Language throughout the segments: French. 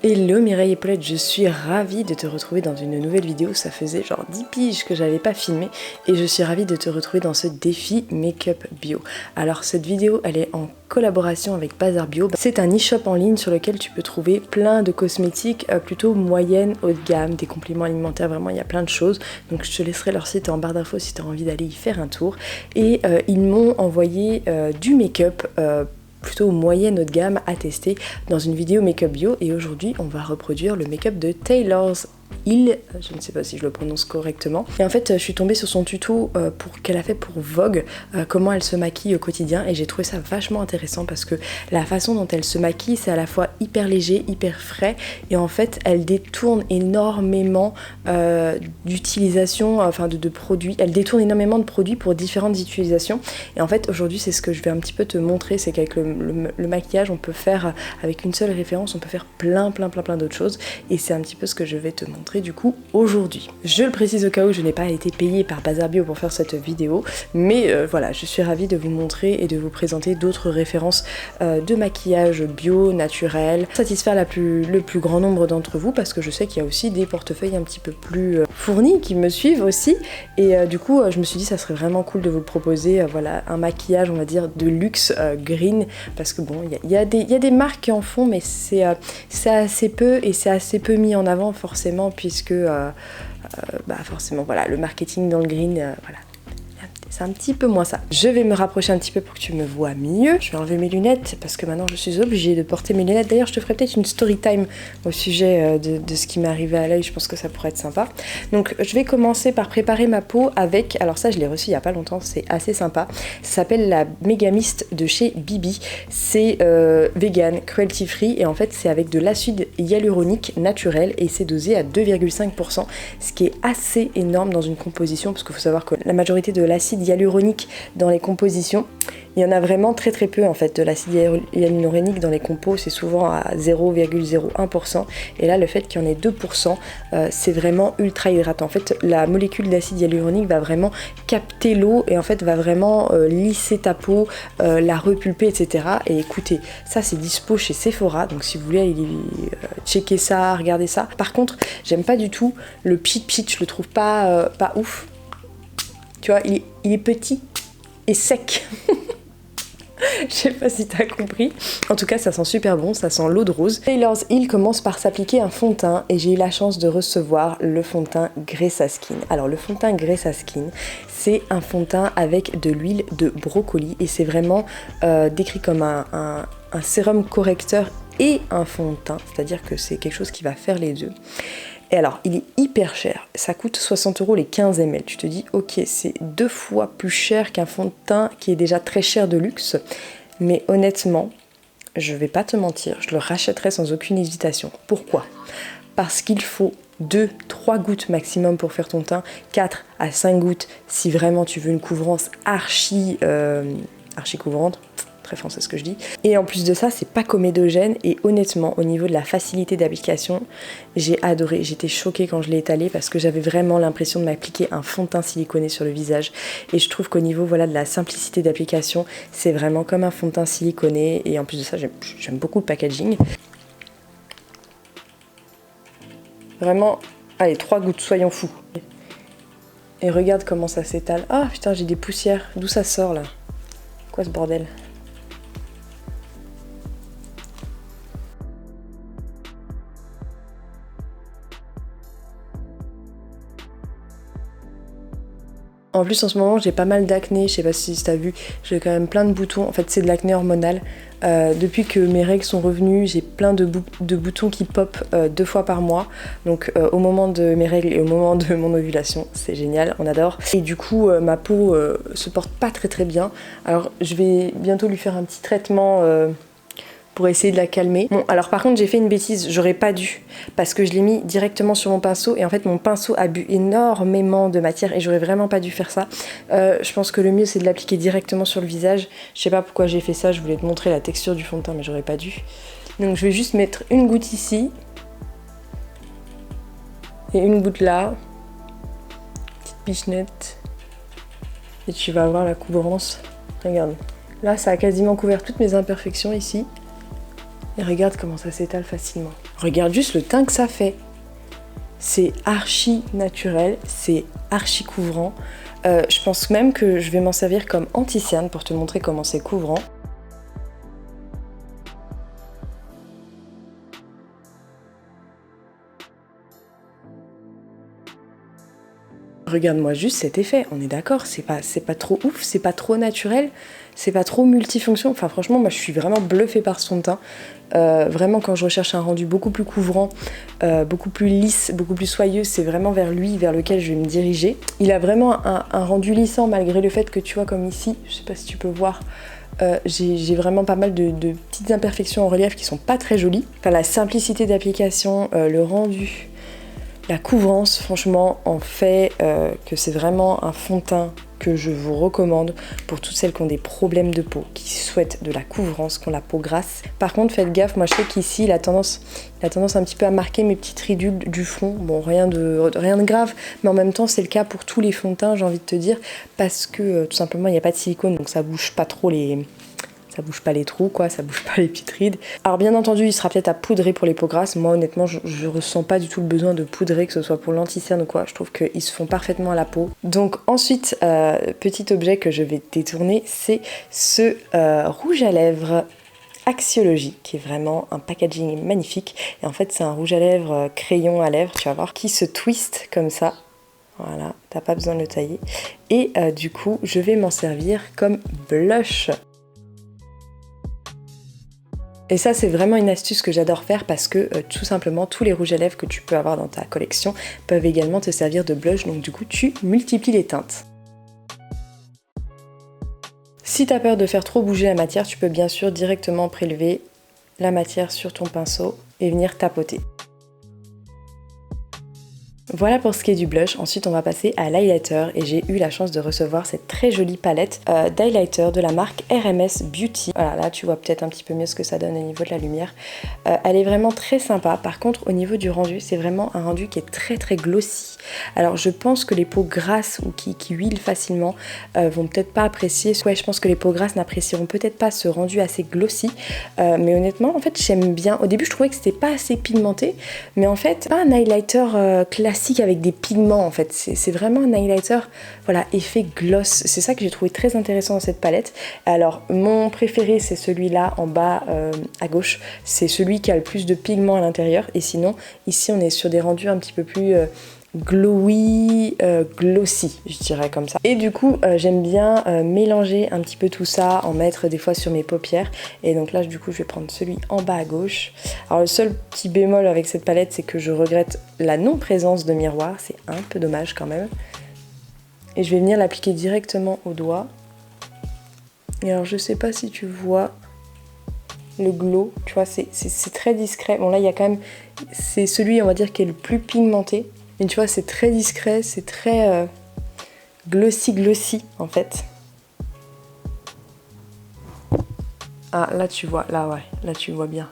Hello Mireille et Paulette, je suis ravie de te retrouver dans une nouvelle vidéo. Ça faisait genre 10 piges que j'avais pas filmé et je suis ravie de te retrouver dans ce défi make-up bio. Alors cette vidéo elle est en collaboration avec Bazar Bio. C'est un e-shop en ligne sur lequel tu peux trouver plein de cosmétiques plutôt moyenne, haut de gamme, des compléments alimentaires, vraiment il y a plein de choses. Donc je te laisserai leur site en barre d'infos si tu as envie d'aller y faire un tour. Et ils m'ont envoyé du make-up plutôt moyenne haut de gamme à tester dans une vidéo make-up bio, et aujourd'hui on va reproduire le make-up de Taylor's Hill, je ne sais pas si je le prononce correctement. Et en fait je suis tombée sur son tuto qu'elle a fait pour Vogue, comment elle se maquille au quotidien, et j'ai trouvé ça vachement intéressant parce que la façon dont elle se maquille c'est à la fois hyper léger, hyper frais, et en fait elle détourne énormément d'utilisation, enfin de produits, elle détourne énormément de produits pour différentes utilisations. Et en fait aujourd'hui c'est ce que je vais un petit peu te montrer, c'est qu'avec le maquillage on peut faire, avec une seule référence on peut faire plein d'autres choses, et c'est un petit peu ce que je vais te montrer du coup aujourd'hui. Je le précise au cas où je n'ai pas été payée par Bazar Bio pour faire cette vidéo, mais voilà, je suis ravie de vous montrer et de vous présenter d'autres références de maquillage bio, naturel, satisfaire le plus grand nombre d'entre vous, parce que je sais qu'il y a aussi des portefeuilles un petit peu plus fournis qui me suivent aussi, et du coup je me suis dit ça serait vraiment cool de vous proposer voilà, un maquillage on va dire de luxe green, parce que bon il y a des marques qui en font, mais c'est assez peu, et c'est assez peu mis en avant forcément, puisque forcément voilà, le marketing dans le green, voilà, c'est un petit peu moins ça. Je vais me rapprocher un petit peu pour que tu me vois mieux. Je vais enlever mes lunettes parce que maintenant je suis obligée de porter mes lunettes. D'ailleurs je te ferai peut-être une story time au sujet de ce qui m'est arrivé à l'œil, je pense que ça pourrait être sympa. Donc je vais commencer par préparer ma peau avec, alors ça je l'ai reçu il y a pas longtemps, c'est assez sympa. Ça s'appelle la Mega Mist de chez Bibi. C'est vegan, cruelty free, et en fait c'est avec de l'acide hyaluronique naturel, et c'est dosé à 2,5%, ce qui est assez énorme dans une composition, parce qu'il faut savoir que la majorité de l'acide hyaluronique dans les compositions, il y en a vraiment très peu en fait. De l'acide hyaluronique dans les compos c'est souvent à 0,01%, et là le fait qu'il y en ait 2%, c'est vraiment ultra hydratant. En fait la molécule d'acide hyaluronique va vraiment capter l'eau et en fait va vraiment lisser ta peau, la repulper, etc. Et écoutez, ça c'est dispo chez Sephora, donc si vous voulez aller checker ça, regarder ça. Par contre j'aime pas du tout le pchit, je le trouve pas ouf. Tu vois, il est petit et sec. Je sais pas si t'as compris. En tout cas, ça sent super bon, ça sent l'eau de rose. Taylor's Hill commence par s'appliquer un fond de teint, et j'ai eu la chance de recevoir le fond de teint Gressa Skin. Alors le fond de teint Gressa Skin, c'est un fond de teint avec de l'huile de brocoli, et c'est vraiment décrit comme un sérum correcteur et un fond de teint, c'est-à-dire que c'est quelque chose qui va faire les deux. Et alors, il est hyper cher, ça coûte 60 € les 15 ml. Tu te dis, ok, c'est 2 fois plus cher qu'un fond de teint qui est déjà très cher de luxe, mais honnêtement, je vais pas te mentir, je le rachèterai sans aucune hésitation. Pourquoi ? Parce qu'il faut 2-3 gouttes maximum pour faire ton teint, 4 à 5 gouttes si vraiment tu veux une couvrance archi couvrante. Très français ce que je dis. Et en plus de ça, c'est pas comédogène, et honnêtement au niveau de la facilité d'application, j'ai adoré. J'étais choquée quand je l'ai étalé parce que j'avais vraiment l'impression de m'appliquer un fond de teint siliconé sur le visage, et je trouve qu'au niveau voilà de la simplicité d'application, c'est vraiment comme un fond de teint siliconé, et en plus de ça j'aime beaucoup le packaging. Vraiment, allez, 3 gouttes, soyons fous. Et regarde comment ça s'étale. Ah putain, j'ai des poussières, d'où ça sort là? Quoi ce bordel? En plus en ce moment j'ai pas mal d'acné, je sais pas si t'as vu, j'ai quand même plein de boutons, en fait c'est de l'acné hormonal. Depuis que mes règles sont revenues, j'ai plein de boutons qui pop 2 fois par mois, donc au moment de mes règles et au moment de mon ovulation, c'est génial, on adore. Et du coup ma peau se porte pas très bien, alors je vais bientôt lui faire un petit traitement pour essayer de la calmer. Bon, alors par contre j'ai fait une bêtise, j'aurais pas dû, parce que je l'ai mis directement sur mon pinceau, et en fait mon pinceau a bu énormément de matière, et j'aurais vraiment pas dû faire ça. Je pense que le mieux c'est de l'appliquer directement sur le visage. Je sais pas pourquoi j'ai fait ça, je voulais te montrer la texture du fond de teint, mais j'aurais pas dû. Donc je vais juste mettre une goutte ici, et une goutte là, petite pichenette, et tu vas avoir la couvrance. Regarde, là ça a quasiment couvert toutes mes imperfections ici. Et regarde comment ça s'étale facilement. Regarde juste le teint que ça fait. C'est archi naturel, c'est archi couvrant. Je pense même que je vais m'en servir comme anti-cerne pour te montrer comment c'est couvrant. Regarde-moi juste cet effet, on est d'accord, c'est pas trop ouf, c'est pas trop naturel, c'est pas trop multifonction. Enfin franchement, moi je suis vraiment bluffée par son teint. Vraiment quand je recherche un rendu beaucoup plus couvrant, beaucoup plus lisse, beaucoup plus soyeux, c'est vraiment vers lui, vers lequel je vais me diriger. Il a vraiment un rendu lissant malgré le fait que tu vois comme ici, je sais pas si tu peux voir, j'ai vraiment pas mal de petites imperfections en relief qui sont pas très jolies. Enfin la simplicité d'application, le rendu, la couvrance, franchement, en fait que c'est vraiment un fond de teint que je vous recommande pour toutes celles qui ont des problèmes de peau, qui souhaitent de la couvrance, qui ont la peau grasse. Par contre, faites gaffe, moi je sais qu'ici, il a tendance un petit peu à marquer mes petites ridules du front. Bon, rien de grave, mais en même temps, c'est le cas pour tous les fonds de teint, j'ai envie de te dire, parce que tout simplement, il n'y a pas de silicone, donc ça bouge pas trop ça bouge pas les trous, quoi, ça bouge pas les petites rides. Alors bien entendu, il sera peut-être à poudrer pour les peaux grasses. Moi honnêtement, je ressens pas du tout le besoin de poudrer, que ce soit pour l'anti-cerne ou quoi. Je trouve qu'ils se font parfaitement à la peau. Donc ensuite, petit objet que je vais détourner, c'est ce rouge à lèvres Axiologie, qui est vraiment un packaging magnifique. Et en fait, c'est un rouge à lèvres crayon à lèvres, tu vas voir, qui se twist comme ça. Voilà, t'as pas besoin de le tailler. Et du coup, je vais m'en servir comme blush. Et ça, c'est vraiment une astuce que j'adore faire parce que tout simplement, tous les rouges à lèvres que tu peux avoir dans ta collection peuvent également te servir de blush, donc du coup, tu multiplies les teintes. Si tu as peur de faire trop bouger la matière, tu peux bien sûr directement prélever la matière sur ton pinceau et venir tapoter. Voilà pour ce qui est du blush. Ensuite on va passer à l'highlighter et j'ai eu la chance de recevoir cette très jolie palette d'highlighter de la marque RMS Beauty. Voilà, là tu vois peut-être un petit peu mieux ce que ça donne au niveau de la lumière. Elle est vraiment très sympa. Par contre au niveau du rendu, c'est vraiment un rendu qui est très très glossy. Alors je pense que les peaux grasses ou qui huilent facilement vont peut-être pas apprécier. Ouais, je pense que les peaux grasses n'apprécieront peut-être pas ce rendu assez glossy. Mais honnêtement en fait j'aime bien. Au début je trouvais que c'était pas assez pigmenté, mais en fait pas un highlighter classique avec des pigments en fait, c'est vraiment un highlighter, voilà, effet gloss. C'est ça que j'ai trouvé très intéressant dans cette palette. Alors mon préféré c'est celui-là en bas à gauche, c'est celui qui a le plus de pigments à l'intérieur, et sinon ici on est sur des rendus un petit peu plus glowy, glossy, je dirais comme ça. Et du coup j'aime bien mélanger un petit peu tout ça, en mettre des fois sur mes paupières, et donc là du coup je vais prendre celui en bas à gauche. Alors le seul petit bémol avec cette palette, c'est que je regrette la non-présence de miroir, c'est un peu dommage quand même. Et je vais venir l'appliquer directement au doigt. Et alors je sais pas si tu vois le glow, tu vois, c'est très discret. Bon là il y a quand même, c'est celui on va dire qui est le plus pigmenté. Mais tu vois, c'est très discret, c'est très glossy en fait. Ah, là tu vois, là ouais, là tu vois bien.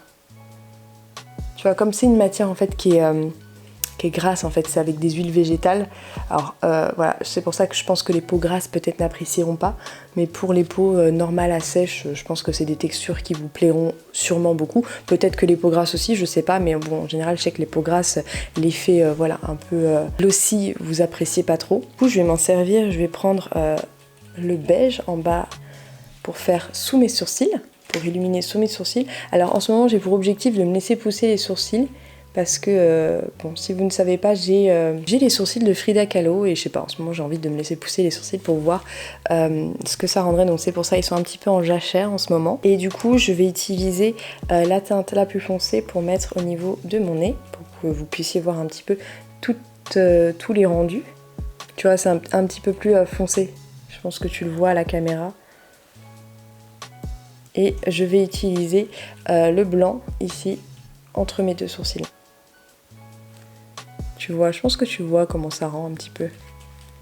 Tu vois, comme c'est une matière en fait qui est grasse en fait, c'est avec des huiles végétales. Alors voilà, c'est pour ça que je pense que les peaux grasses peut-être n'apprécieront pas, mais pour les peaux normales à sèche, je pense que c'est des textures qui vous plairont sûrement beaucoup. Peut-être que les peaux grasses aussi, je sais pas, mais bon, en général, je sais que les peaux grasses, l'effet voilà, un peu glossy, vous appréciez pas trop. Du coup, je vais m'en servir, je vais prendre le beige en bas pour faire sous mes sourcils, pour illuminer sous mes sourcils. Alors en ce moment, j'ai pour objectif de me laisser pousser les sourcils, parce que, bon, si vous ne savez pas, j'ai les sourcils de Frida Kahlo, et je sais pas, en ce moment j'ai envie de me laisser pousser les sourcils pour voir ce que ça rendrait, donc c'est pour ça ils sont un petit peu en jachère en ce moment. Et du coup je vais utiliser la teinte la plus foncée pour mettre au niveau de mon nez, pour que vous puissiez voir un petit peu tous les rendus. Tu vois, c'est un petit peu plus foncé, je pense que tu le vois à la caméra. Et je vais utiliser le blanc ici entre mes deux sourcils. Tu vois, je pense que tu vois comment ça rend un petit peu.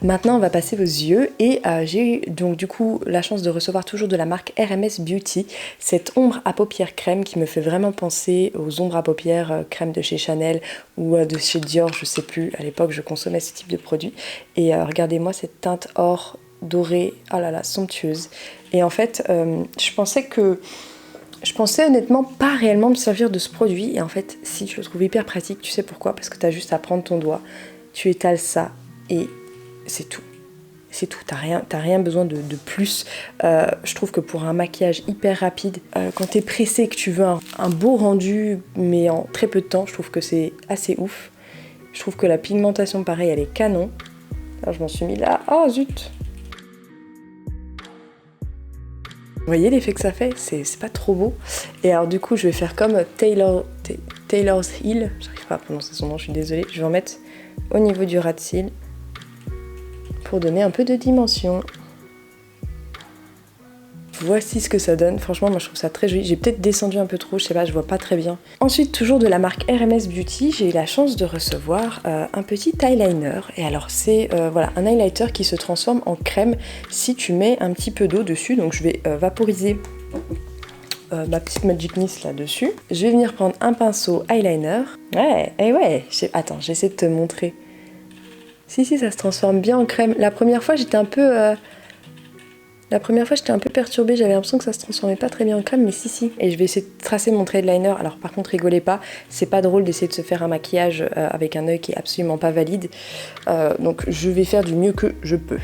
Maintenant on va passer aux yeux, et j'ai eu donc du coup la chance de recevoir toujours de la marque RMS Beauty cette ombre à paupières crème qui me fait vraiment penser aux ombres à paupières crème de chez Chanel ou de chez Dior, je sais plus, à l'époque je consommais ce type de produit. Et regardez-moi cette teinte or dorée, oh là là, somptueuse. Et en fait je pensais que Je pensais honnêtement pas réellement me servir de ce produit et en fait si, je le trouve hyper pratique. Tu sais pourquoi? Parce que t'as juste à prendre ton doigt, tu étales ça et c'est tout. C'est tout, t'as rien besoin de plus. Je trouve que pour un maquillage hyper rapide, quand t'es pressé, que tu veux un beau rendu mais en très peu de temps, je trouve que c'est assez ouf. Je trouve que la pigmentation pareil elle est canon. Alors, je m'en suis mis là, oh zut! Vous voyez l'effet que ça fait? C'est pas trop beau. Et alors du coup je vais faire comme Taylor's Hill, j'arrive pas à prononcer son nom, je suis désolée. Je vais en mettre au niveau du ras de cils pour donner un peu de dimension. Voici ce que ça donne, franchement moi je trouve ça très joli. J'ai peut-être descendu un peu trop, je sais pas, je vois pas très bien. Ensuite toujours de la marque RMS Beauty, j'ai eu la chance de recevoir un petit eyeliner. Et alors c'est voilà, un highlighter qui se transforme en crème si tu mets un petit peu d'eau dessus. Donc je vais vaporiser ma petite Magic Mist là dessus. Je vais venir prendre un pinceau eyeliner. Ouais, attends, j'essaie de te montrer. Si ça se transforme bien en crème. La première fois j'étais un peu perturbée, j'avais l'impression que ça se transformait pas très bien en crème, mais si. Et je vais essayer de tracer mon trait de liner. Alors par contre, rigolez pas, c'est pas drôle d'essayer de se faire un maquillage avec un œil qui est absolument pas valide. Donc je vais faire du mieux que je peux.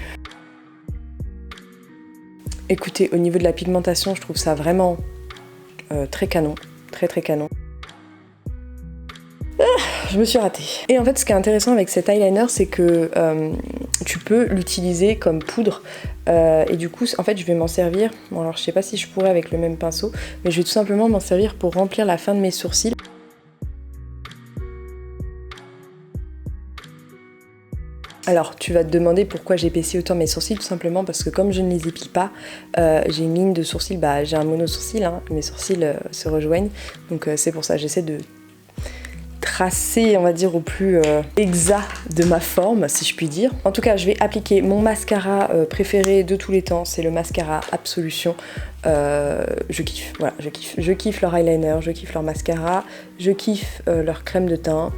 Écoutez, au niveau de la pigmentation, je trouve ça vraiment très canon, très canon. Je me suis ratée. Et en fait ce qui est intéressant avec cet eyeliner c'est que tu peux l'utiliser comme poudre et du coup en fait je vais m'en servir, bon alors je sais pas si je pourrais avec le même pinceau, mais je vais tout simplement m'en servir pour remplir la fin de mes sourcils. Alors tu vas te demander pourquoi j'épaissis autant mes sourcils, tout simplement parce que comme je ne les épile pas, j'ai une ligne de sourcils, bah j'ai un mono-sourcil, hein, mes sourcils se rejoignent, donc c'est pour ça j'essaie de tracer, on va dire, au plus exact de ma forme, si je puis dire. En tout cas, je vais appliquer mon mascara préféré de tous les temps, c'est le mascara Absolution. Je kiffe, voilà, je kiffe. Je kiffe leur eyeliner, je kiffe leur mascara, je kiffe leur crème de teint.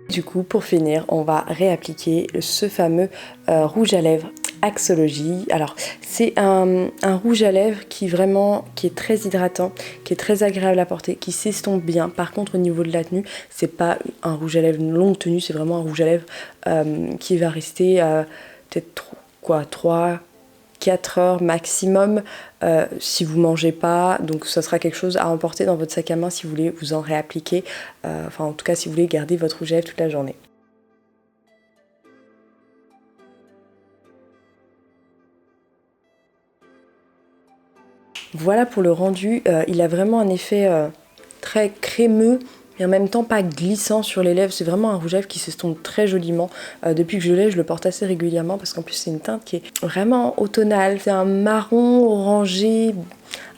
Du coup, pour finir, on va réappliquer ce fameux rouge à lèvres Axology. Alors, c'est un rouge à lèvres qui est très hydratant, qui est très agréable à porter, qui s'estompe bien. Par contre, au niveau de la tenue, c'est pas un rouge à lèvres longue tenue, c'est vraiment un rouge à lèvres qui va rester peut-être 3-4 heures maximum si vous mangez pas, donc ça sera quelque chose à emporter dans votre sac à main si vous voulez vous en réappliquer, enfin en tout cas si vous voulez garder votre rouge à lèvres toute la journée. Voilà pour le rendu, il a vraiment un effet très crémeux et en même temps pas glissant sur les lèvres. C'est vraiment un rouge à lèvres qui s'estompe très joliment. Depuis que je l'ai, je le porte assez régulièrement parce qu'en plus c'est une teinte qui est vraiment automnale. C'est un marron orangé,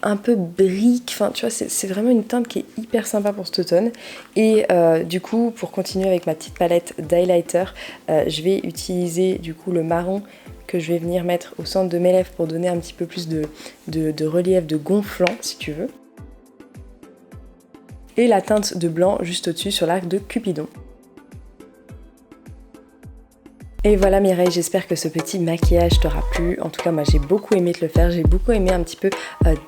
un peu brique, enfin tu vois, c'est vraiment une teinte qui est hyper sympa pour cet automne. Et du coup, pour continuer avec ma petite palette d'highlighter, je vais utiliser du coup le marron que je vais venir mettre au centre de mes lèvres pour donner un petit peu plus de relief, de gonflant si tu veux. Et la teinte de blanc juste au-dessus sur l'arc de Cupidon. Et voilà Mireille, j'espère que ce petit maquillage t'aura plu. En tout cas moi j'ai beaucoup aimé te le faire, j'ai beaucoup aimé un petit peu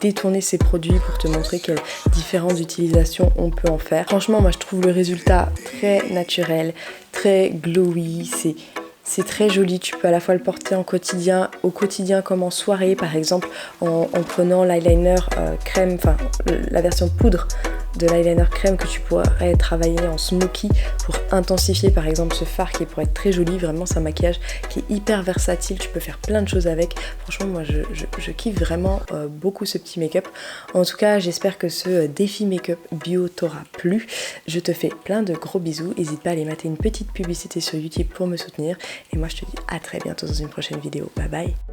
détourner ces produits pour te montrer quelles différentes utilisations on peut en faire. Franchement moi je trouve le résultat très naturel, très glowy, c'est très joli, tu peux à la fois le porter au quotidien comme en soirée, par exemple en prenant l'eyeliner crème, enfin la version poudre de l'eyeliner crème que tu pourrais travailler en smoky pour intensifier par exemple ce fard qui pourrait être très joli. Vraiment c'est un maquillage qui est hyper versatile, tu peux faire plein de choses avec. Franchement moi je kiffe vraiment beaucoup ce petit make-up. En tout cas j'espère que ce défi make-up bio t'aura plu. Je te fais plein de gros bisous, n'hésite pas à aller mater une petite publicité sur YouTube pour me soutenir et moi je te dis à très bientôt dans une prochaine vidéo. Bye bye.